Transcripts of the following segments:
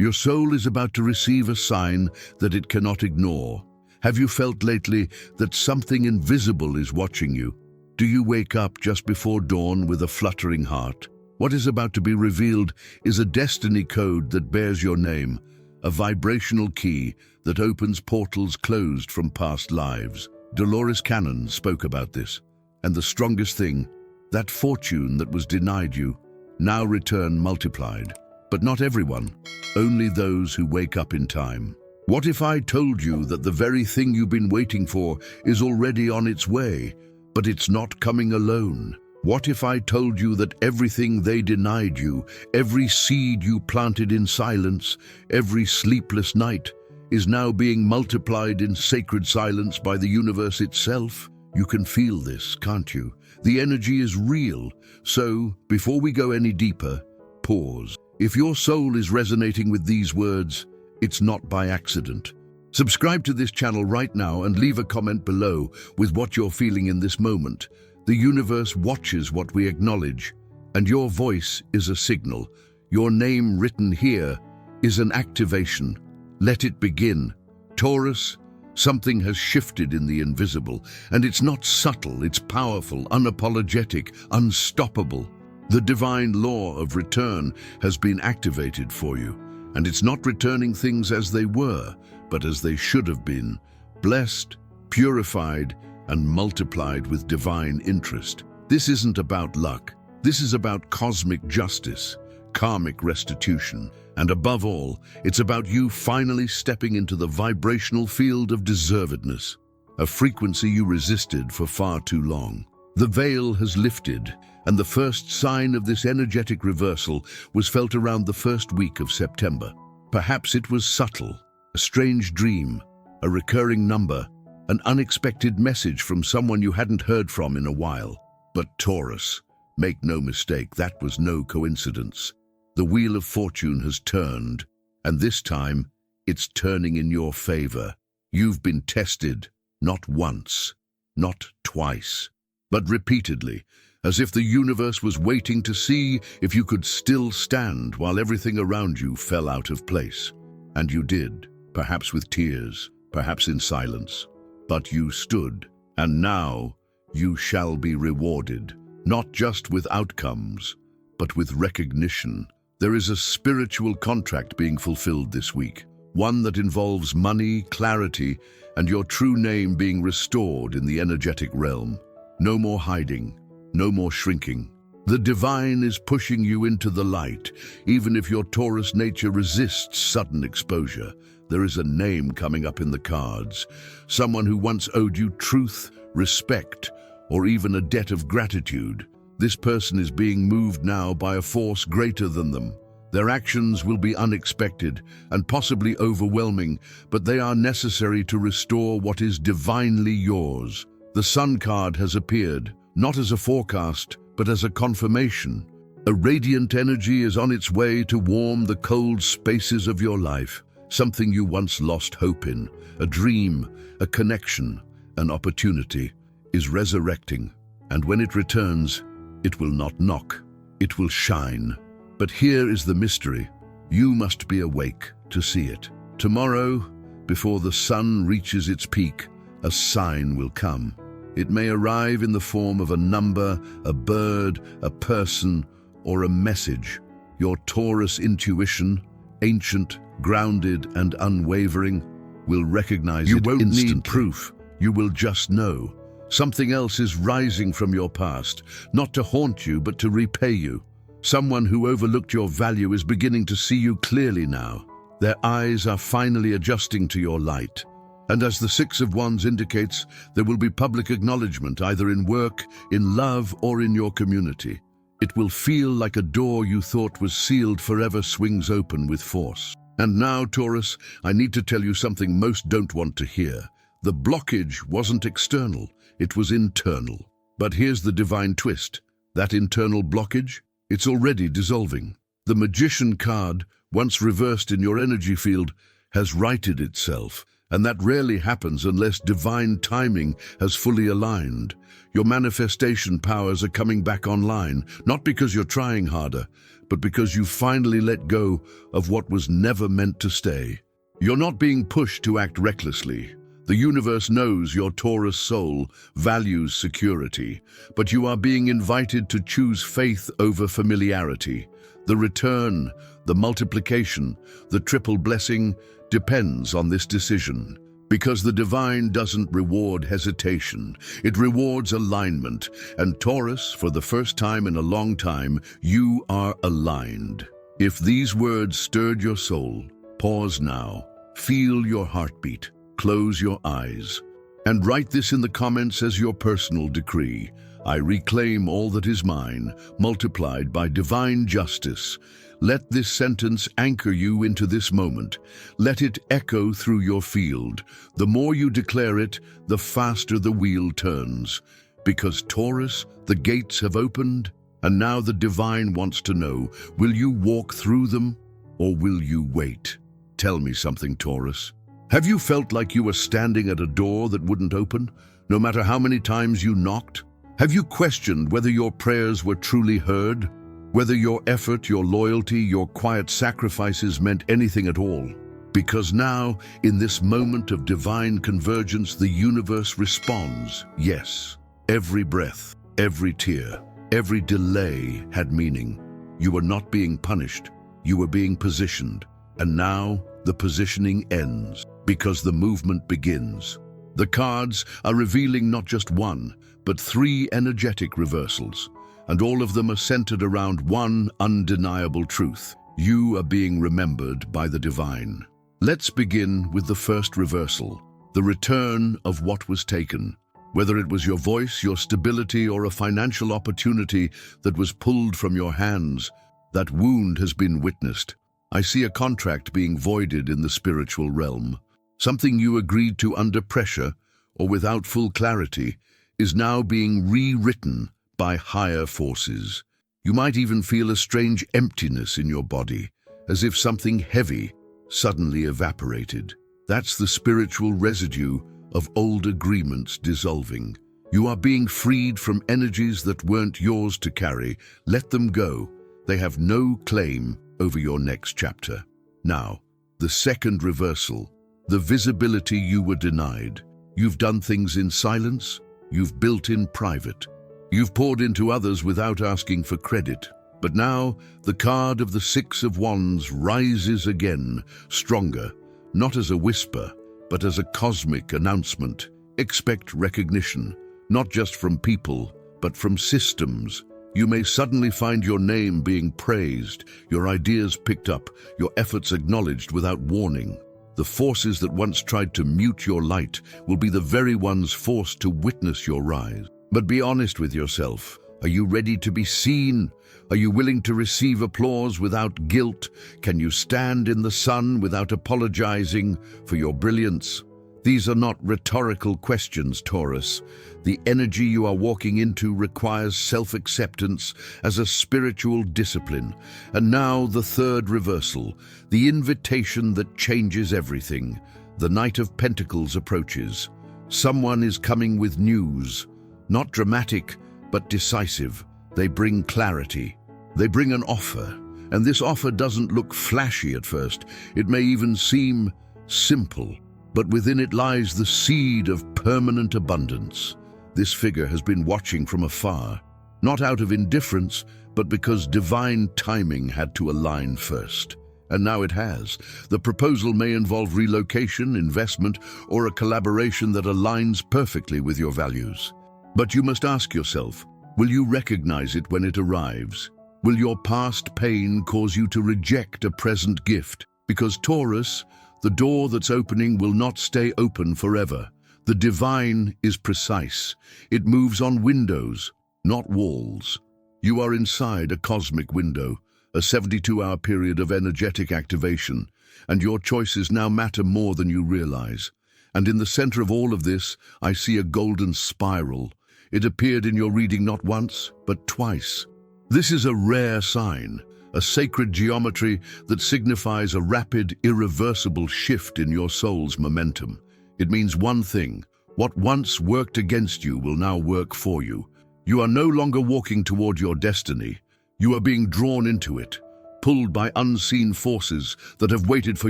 Your soul is about to receive a sign that it cannot ignore. Have you felt lately that something invisible is watching you? Do you wake up just before dawn with a fluttering heart? What is about to be revealed is a destiny code that bears your name, a vibrational key that opens portals closed from past lives. Dolores Cannon spoke about this, and the strongest thing, that fortune that was denied you, now return multiplied. But not everyone, only those who wake up in time. What if I told you that the very thing you've been waiting for is already on its way, but it's not coming alone? What if I told you that everything they denied you, every seed you planted in silence, every sleepless night, is now being multiplied in sacred silence by the universe itself? You can feel this, can't you? The energy is real. So, before we go any deeper, pause. If your soul is resonating with these words, it's not by accident. Subscribe to this channel right now and leave a comment below with what you're feeling in this moment. The universe watches what we acknowledge, and your voice is a signal. Your name written here is an activation. Let it begin. Taurus, something has shifted in the invisible, and it's not subtle, it's powerful, unapologetic, unstoppable. The divine law of return has been activated for you, and it's not returning things as they were, but as they should have been, blessed, purified, and multiplied with divine interest. This isn't about luck. This is about cosmic justice, karmic restitution, and above all, it's about you finally stepping into the vibrational field of deservedness, a frequency you resisted for far too long. The veil has lifted, and the first sign of this energetic reversal was felt around the first week of September. Perhaps it was subtle, a strange dream, a recurring number, an unexpected message from someone you hadn't heard from in a while. But Taurus, make no mistake, that was no coincidence. The wheel of fortune has turned, and this time, it's turning in your favor. You've been tested, not once, not twice, but repeatedly, as if the universe was waiting to see if you could still stand while everything around you fell out of place. And you did, perhaps with tears, perhaps in silence. But you stood, and now you shall be rewarded, not just with outcomes, but with recognition. There is a spiritual contract being fulfilled this week, one that involves money, clarity, and your true name being restored in the energetic realm. No more hiding, no more shrinking. The divine is pushing you into the light, even if your Taurus nature resists sudden exposure. There is a name coming up in the cards, someone who once owed you truth, respect, or even a debt of gratitude. This person is being moved now by a force greater than them. Their actions will be unexpected and possibly overwhelming, but they are necessary to restore what is divinely yours. The Sun card has appeared, not as a forecast, but as a confirmation. A radiant energy is on its way to warm the cold spaces of your life. Something you once lost hope in, a dream, a connection, an opportunity, is resurrecting. And when it returns, it will not knock, it will shine. But here is the mystery. You must be awake to see it. Tomorrow, before the sun reaches its peak, a sign will come. It may arrive in the form of a number, a bird, a person, or a message. Your Taurus intuition, ancient, grounded, and unwavering, will recognize it instantly. You won't need proof. You will just know. Something else is rising from your past, not to haunt you, but to repay you. Someone who overlooked your value is beginning to see you clearly now. Their eyes are finally adjusting to your light. And as the Six of Wands indicates, there will be public acknowledgement, either in work, in love, or in your community. It will feel like a door you thought was sealed forever swings open with force. And now, Taurus, I need to tell you something most don't want to hear. The blockage wasn't external, it was internal. But here's the divine twist. That internal blockage, it's already dissolving. The Magician card, once reversed in your energy field, has righted itself, And that rarely happens unless divine timing has fully aligned. Your manifestation powers are coming back online, not because you're trying harder, but because you finally let go of what was never meant to stay. You're not being pushed to act recklessly. The universe knows your Taurus soul values security, but you are being invited to choose faith over familiarity. The return, the multiplication, the triple blessing depends on this decision. Because the divine doesn't reward hesitation, it rewards alignment. And Taurus, for the first time in a long time, you are aligned. If these words stirred your soul, pause now. Feel your heartbeat. Close your eyes. And write this in the comments as your personal decree. I reclaim all that is mine, multiplied by divine justice. Let this sentence anchor you into this moment. Let it echo through your field. The more you declare it, the faster the wheel turns. Because Taurus, the gates have opened, and now the divine wants to know, will you walk through them, or will you wait? Tell me something, Taurus. Have you felt like you were standing at a door that wouldn't open, no matter how many times you knocked? Have you questioned whether your prayers were truly heard? Whether your effort, your loyalty, your quiet sacrifices meant anything at all? Because now, in this moment of divine convergence, the universe responds, yes. Every breath, every tear, every delay had meaning. You were not being punished, you were being positioned. And now, the positioning ends, because the movement begins. The cards are revealing not just one, but three energetic reversals. And all of them are centered around one undeniable truth. You are being remembered by the divine. Let's begin with the first reversal, the return of what was taken. Whether it was your voice, your stability, or a financial opportunity that was pulled from your hands, that wound has been witnessed. I see a contract being voided in the spiritual realm. Something you agreed to under pressure, or without full clarity, is now being rewritten by higher forces. You might even feel a strange emptiness in your body, as if something heavy suddenly evaporated. That's the spiritual residue of old agreements dissolving. You are being freed from energies that weren't yours to carry. Let them go. They have no claim over your next chapter. Now, the second reversal, the visibility you were denied. You've done things in silence, you've built in private. You've poured into others without asking for credit. But now, the card of the Six of Wands rises again, stronger, not as a whisper, but as a cosmic announcement. Expect recognition, not just from people, but from systems. You may suddenly find your name being praised, your ideas picked up, your efforts acknowledged without warning. The forces that once tried to mute your light will be the very ones forced to witness your rise. But be honest with yourself. Are you ready to be seen? Are you willing to receive applause without guilt? Can you stand in the sun without apologizing for your brilliance? These are not rhetorical questions, Taurus. The energy you are walking into requires self-acceptance as a spiritual discipline. And now the third reversal, the invitation that changes everything. The Knight of Pentacles approaches. Someone is coming with news. Not dramatic, but decisive. They bring clarity. They bring an offer. And this offer doesn't look flashy at first. It may even seem simple. But within it lies the seed of permanent abundance. This figure has been watching from afar, not out of indifference, but because divine timing had to align first. And now it has. The proposal may involve relocation, investment, or a collaboration that aligns perfectly with your values. But you must ask yourself, will you recognize it when it arrives? Will your past pain cause you to reject a present gift? Because Taurus, the door that's opening will not stay open forever. The divine is precise. It moves on windows, not walls. You are inside a cosmic window, a 72-hour period of energetic activation, and your choices now matter more than you realize. And in the center of all of this, I see a golden spiral. It appeared in your reading not once, but twice. This is a rare sign, a sacred geometry that signifies a rapid, irreversible shift in your soul's momentum. It means one thing: what once worked against you will now work for you. You are no longer walking toward your destiny. You are being drawn into it, pulled by unseen forces that have waited for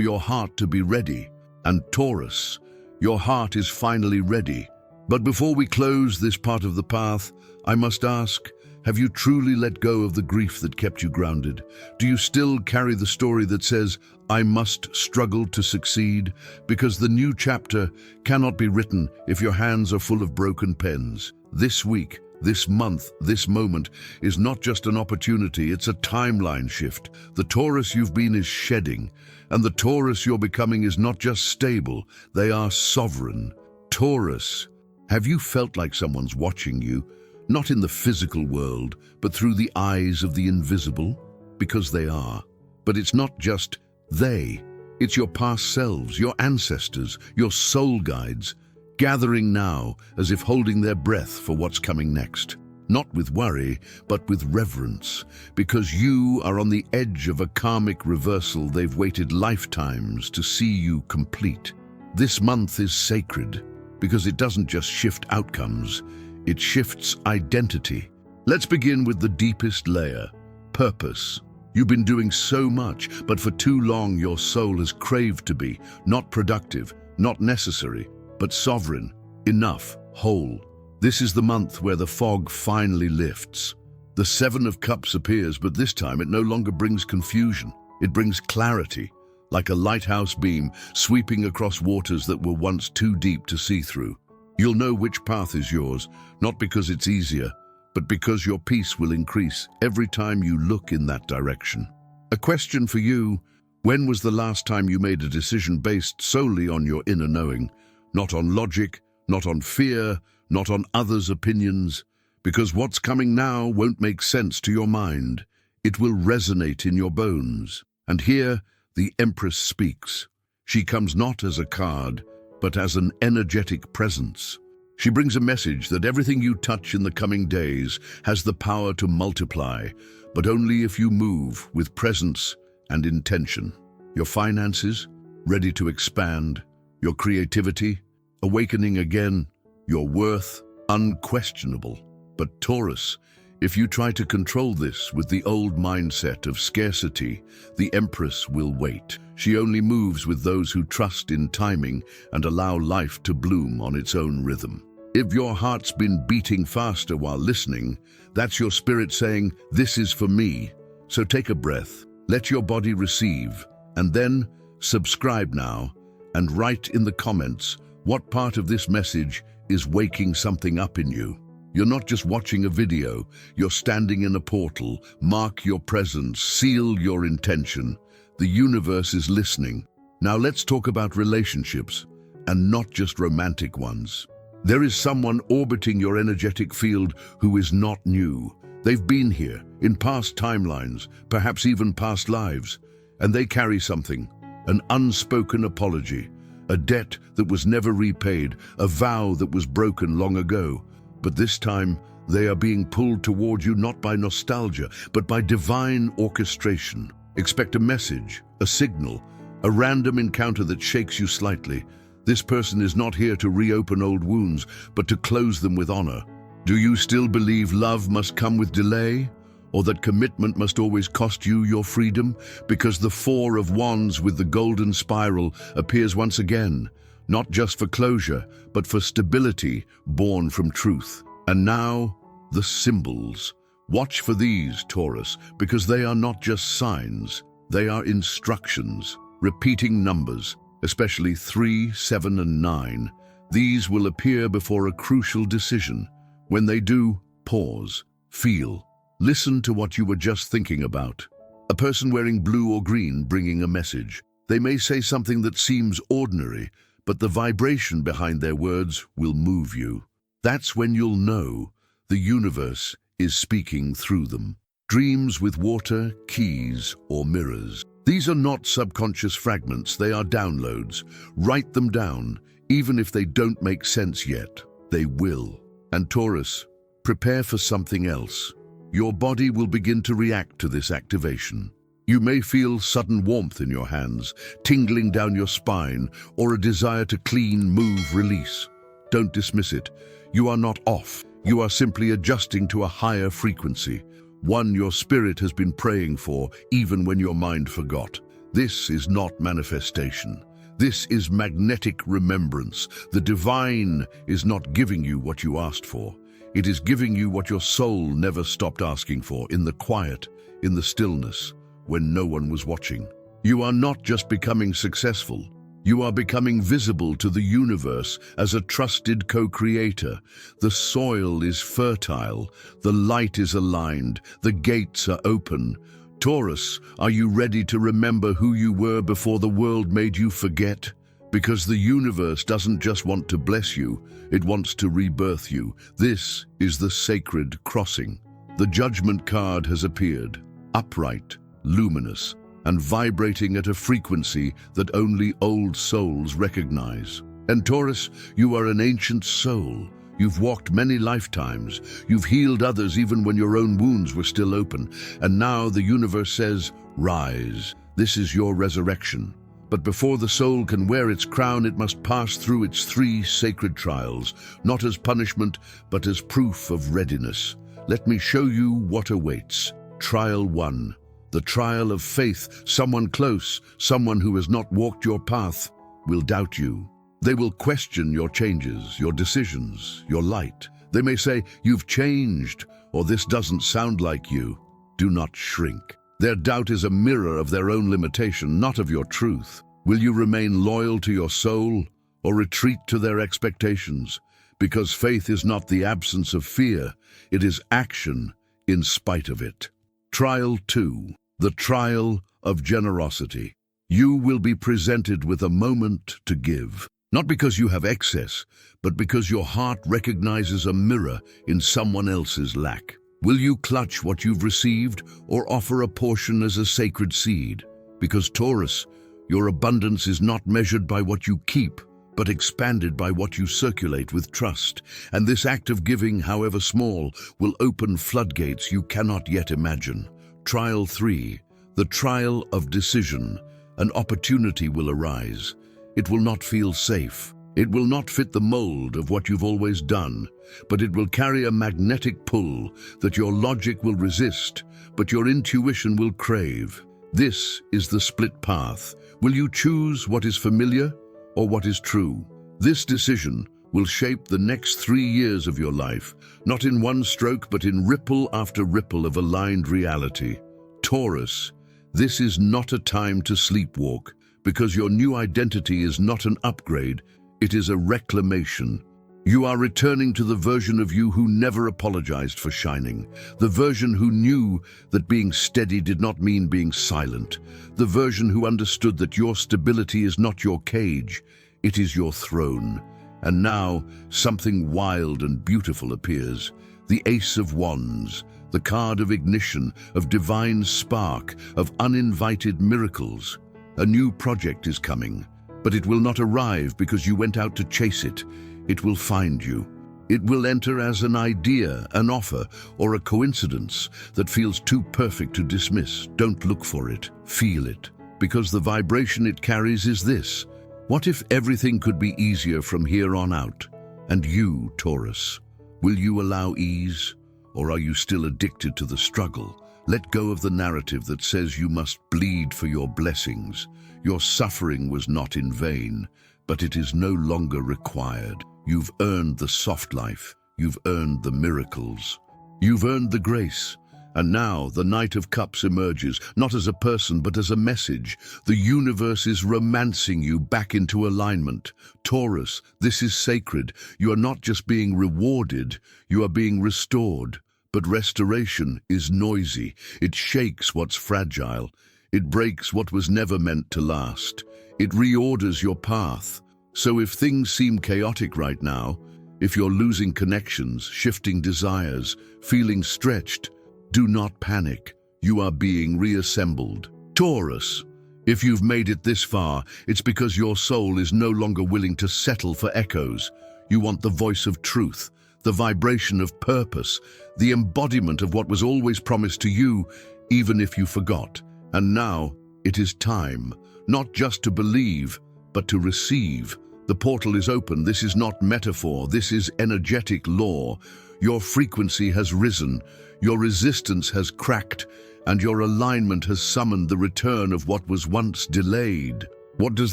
your heart to be ready. And Taurus, your heart is finally ready. But before we close this part of the path, I must ask, have you truly let go of the grief that kept you grounded? Do you still carry the story that says, I must struggle to succeed? Because the new chapter cannot be written if your hands are full of broken pens. This week, this month, this moment is not just an opportunity, it's a timeline shift. The Taurus you've been is shedding, and the Taurus you're becoming is not just stable, they are sovereign. Taurus, have you felt like someone's watching you? Not in the physical world, but through the eyes of the invisible? Because they are. But it's not just they. It's your past selves, your ancestors, your soul guides, gathering now as if holding their breath for what's coming next. Not with worry, but with reverence. Because you are on the edge of a karmic reversal they've waited lifetimes to see you complete. This month is sacred, because it doesn't just shift outcomes, it shifts identity. Let's begin with the deepest layer, purpose. You've been doing so much, but for too long your soul has craved to be, not productive, not necessary, but sovereign, enough, whole. This is the month where the fog finally lifts. The Seven of Cups appears, but this time it no longer brings confusion. It brings clarity, like a lighthouse beam sweeping across waters that were once too deep to see through. You'll know which path is yours, not because it's easier, but because your peace will increase every time you look in that direction. A question for you: when was the last time you made a decision based solely on your inner knowing? Not on logic, not on fear, not on others' opinions. Because what's coming now won't make sense to your mind. It will resonate in your bones. And here, the Empress speaks. She comes not as a card, but as an energetic presence. She brings a message that everything you touch in the coming days has the power to multiply, but only if you move with presence and intention. Your finances, ready to expand. Your creativity, awakening again. Your worth, unquestionable. But Taurus, if you try to control this with the old mindset of scarcity, the Empress will wait. She only moves with those who trust in timing and allow life to bloom on its own rhythm. If your heart's been beating faster while listening, that's your spirit saying, this is for me. So take a breath, let your body receive, and then subscribe now and write in the comments what part of this message is waking something up in you. You're not just watching a video, you're standing in a portal. Mark your presence, seal your intention. The universe is listening. Now let's talk about relationships, and not just romantic ones. There is someone orbiting your energetic field who is not new. They've been here, in past timelines, perhaps even past lives, and they carry something, an unspoken apology, a debt that was never repaid, a vow that was broken long ago. But this time, they are being pulled toward you not by nostalgia, but by divine orchestration. Expect a message, a signal, a random encounter that shakes you slightly. This person is not here to reopen old wounds, but to close them with honor. Do you still believe love must come with delay? Or that commitment must always cost you your freedom? Because the Four of Wands with the golden spiral appears once again, not just for closure, but for stability born from truth. And now, the symbols. Watch for these, Taurus, because they are not just signs, they are instructions, repeating numbers, especially 3, 7, and 9. These will appear before a crucial decision. When they do, pause, feel, listen to what you were just thinking about. A person wearing blue or green bringing a message. They may say something that seems ordinary, but the vibration behind their words will move you. That's when you'll know the universe is speaking through them. Dreams with water, keys, or mirrors. These are not subconscious fragments, they are downloads. Write them down, even if they don't make sense yet. They will. And Taurus, prepare for something else. Your body will begin to react to this activation. You may feel sudden warmth in your hands, tingling down your spine, or a desire to clean, move, release. Don't dismiss it. You are not off. You are simply adjusting to a higher frequency, one your spirit has been praying for even when your mind forgot. This is not manifestation. This is magnetic remembrance. The divine is not giving you what you asked for. It is giving you what your soul never stopped asking for, in the quiet, in the stillness, when no one was watching. You are not just becoming successful. You are becoming visible to the universe as a trusted co-creator. The soil is fertile, the light is aligned, the gates are open. Taurus, are you ready to remember who you were before the world made you forget? Because the universe doesn't just want to bless you, it wants to rebirth you. This is the sacred crossing. The judgment card has appeared, upright, luminous, and vibrating at a frequency that only old souls recognize. And Taurus, you are an ancient soul. You've walked many lifetimes. You've healed others even when your own wounds were still open. And now the universe says, rise. This is your resurrection. But before the soul can wear its crown, it must pass through its 3 sacred trials, not as punishment, but as proof of readiness. Let me show you what awaits. Trial 1. The trial of faith. Someone close, someone who has not walked your path, will doubt you. They will question your changes, your decisions, your light. They may say, you've changed, or this doesn't sound like you. Do not shrink. Their doubt is a mirror of their own limitation, not of your truth. Will you remain loyal to your soul, or retreat to their expectations? Because faith is not the absence of fear, it is action in spite of it. Trial 2. The trial of generosity. You will be presented with a moment to give. Not because you have excess, but because your heart recognizes a mirror in someone else's lack. Will you clutch what you've received or offer a portion as a sacred seed? Because Taurus, your abundance is not measured by what you keep, but expanded by what you circulate with trust. And this act of giving, however small, will open floodgates you cannot yet imagine. Trial 3. The trial of decision. An opportunity will arise. It will not feel safe. It will not fit the mold of what you've always done, but it will carry a magnetic pull that your logic will resist, but your intuition will crave. This is the split path. Will you choose what is familiar or what is true? This decision will shape the next 3 years of your life, not in one stroke, but in ripple after ripple of aligned reality. Taurus, this is not a time to sleepwalk, because your new identity is not an upgrade, it is a reclamation. You are returning to the version of you who never apologized for shining, the version who knew that being steady did not mean being silent, the version who understood that your stability is not your cage, it is your throne. And now, something wild and beautiful appears. The Ace of Wands, the card of ignition, of divine spark, of uninvited miracles. A new project is coming, but it will not arrive because you went out to chase it. It will find you. It will enter as an idea, an offer, or a coincidence that feels too perfect to dismiss. Don't look for it, feel it, because the vibration it carries is this. What if everything could be easier from here on out? And you, Taurus, will you allow ease, or are you still addicted to the struggle? Let go of the narrative that says you must bleed for your blessings. Your suffering was not in vain, but it is no longer required. You've earned the soft life. You've earned the miracles. You've earned the grace. And now the Knight of Cups emerges, not as a person, but as a message. The universe is romancing you back into alignment. Taurus, this is sacred. You are not just being rewarded, you are being restored. But restoration is noisy. It shakes what's fragile. It breaks what was never meant to last. It reorders your path. So if things seem chaotic right now, if you're losing connections, shifting desires, feeling stretched, do not panic. You are being reassembled. Taurus, if you've made it this far, it's because your soul is no longer willing to settle for echoes. You want the voice of truth, the vibration of purpose, the embodiment of what was always promised to you, even if you forgot. And now, it is time, not just to believe, but to receive. The portal is open. This is not metaphor. This is energetic law. Your frequency has risen, your resistance has cracked, and your alignment has summoned the return of what was once delayed. What does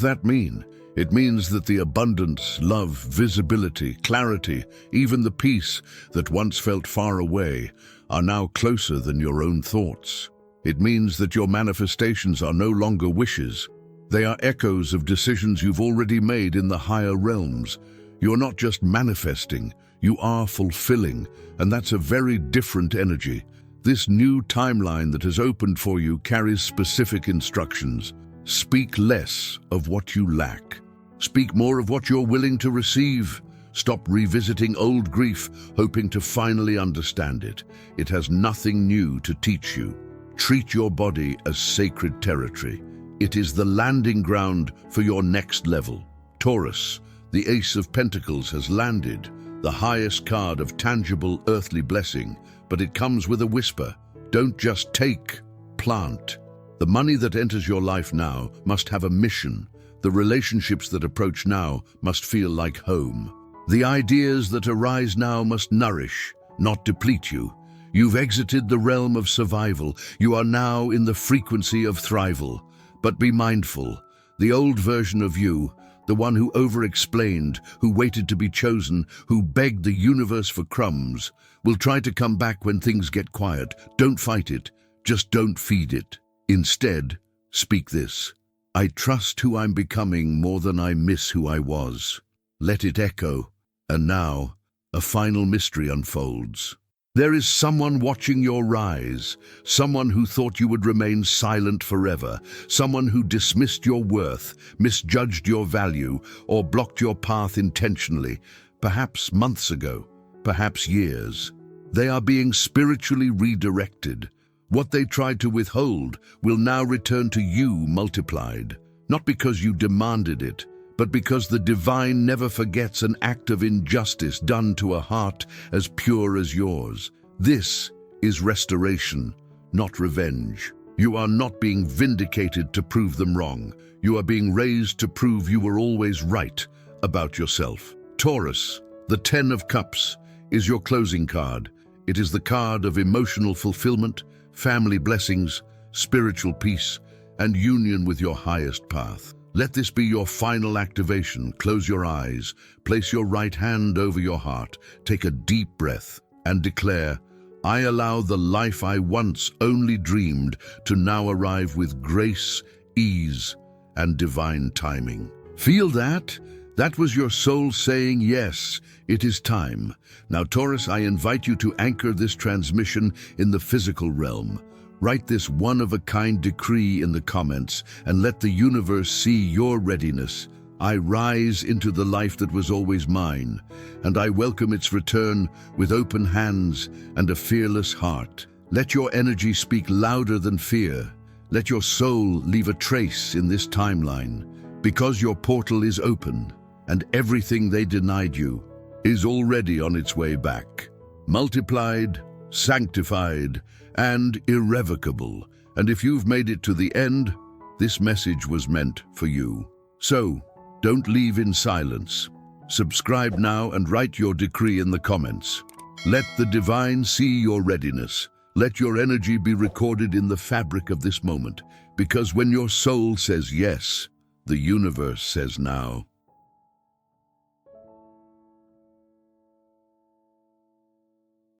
that mean? It means that the abundance, love, visibility, clarity, even the peace that once felt far away are now closer than your own thoughts. It means that your manifestations are no longer wishes. They are echoes of decisions you've already made in the higher realms. You're not just manifesting, you are fulfilling, and that's a very different energy. This new timeline that has opened for you carries specific instructions. Speak less of what you lack. Speak more of what you're willing to receive. Stop revisiting old grief, hoping to finally understand it. It has nothing new to teach you. Treat your body as sacred territory. It is the landing ground for your next level. Taurus, the Ace of Pentacles has landed, the highest card of tangible earthly blessing, but it comes with a whisper. Don't just take, plant. The money that enters your life now must have a mission. The relationships that approach now must feel like home. The ideas that arise now must nourish, not deplete you. You've exited the realm of survival. You are now in the frequency of thrival. But be mindful, the old version of you, the one who over-explained, who waited to be chosen, who begged the universe for crumbs, will try to come back when things get quiet. Don't fight it, just don't feed it. Instead, speak this. I trust who I'm becoming more than I miss who I was. Let it echo, and now, a final mystery unfolds. There is someone watching your rise, someone who thought you would remain silent forever, someone who dismissed your worth, misjudged your value, or blocked your path intentionally, perhaps months ago, perhaps years. They are being spiritually redirected. What they tried to withhold will now return to you multiplied, not because you demanded it, but because the divine never forgets an act of injustice done to a heart as pure as yours. This is restoration, not revenge. You are not being vindicated to prove them wrong. You are being raised to prove you were always right about yourself. Taurus, the 10 of Cups, is your closing card. It is the card of emotional fulfillment, family blessings, spiritual peace, and union with your highest path. Let this be your final activation. Close your eyes, place your right hand over your heart, take a deep breath, and declare, I allow the life I once only dreamed to now arrive with grace, ease, and divine timing. Feel that? That was your soul saying, yes, it is time. Now, Taurus, I invite you to anchor this transmission in the physical realm. Write this one-of-a-kind decree in the comments and let the universe see your readiness. I rise into the life that was always mine, and I welcome its return with open hands and a fearless heart. Let your energy speak louder than fear. Let your soul leave a trace in this timeline, because your portal is open, and everything they denied you is already on its way back. Multiplied, sanctified, and irrevocable. And if you've made it to the end, this message was meant for you. So, don't leave in silence. Subscribe now and write your decree in the comments. Let the divine see your readiness. Let your energy be recorded in the fabric of this moment, because when your soul says yes, the universe says now.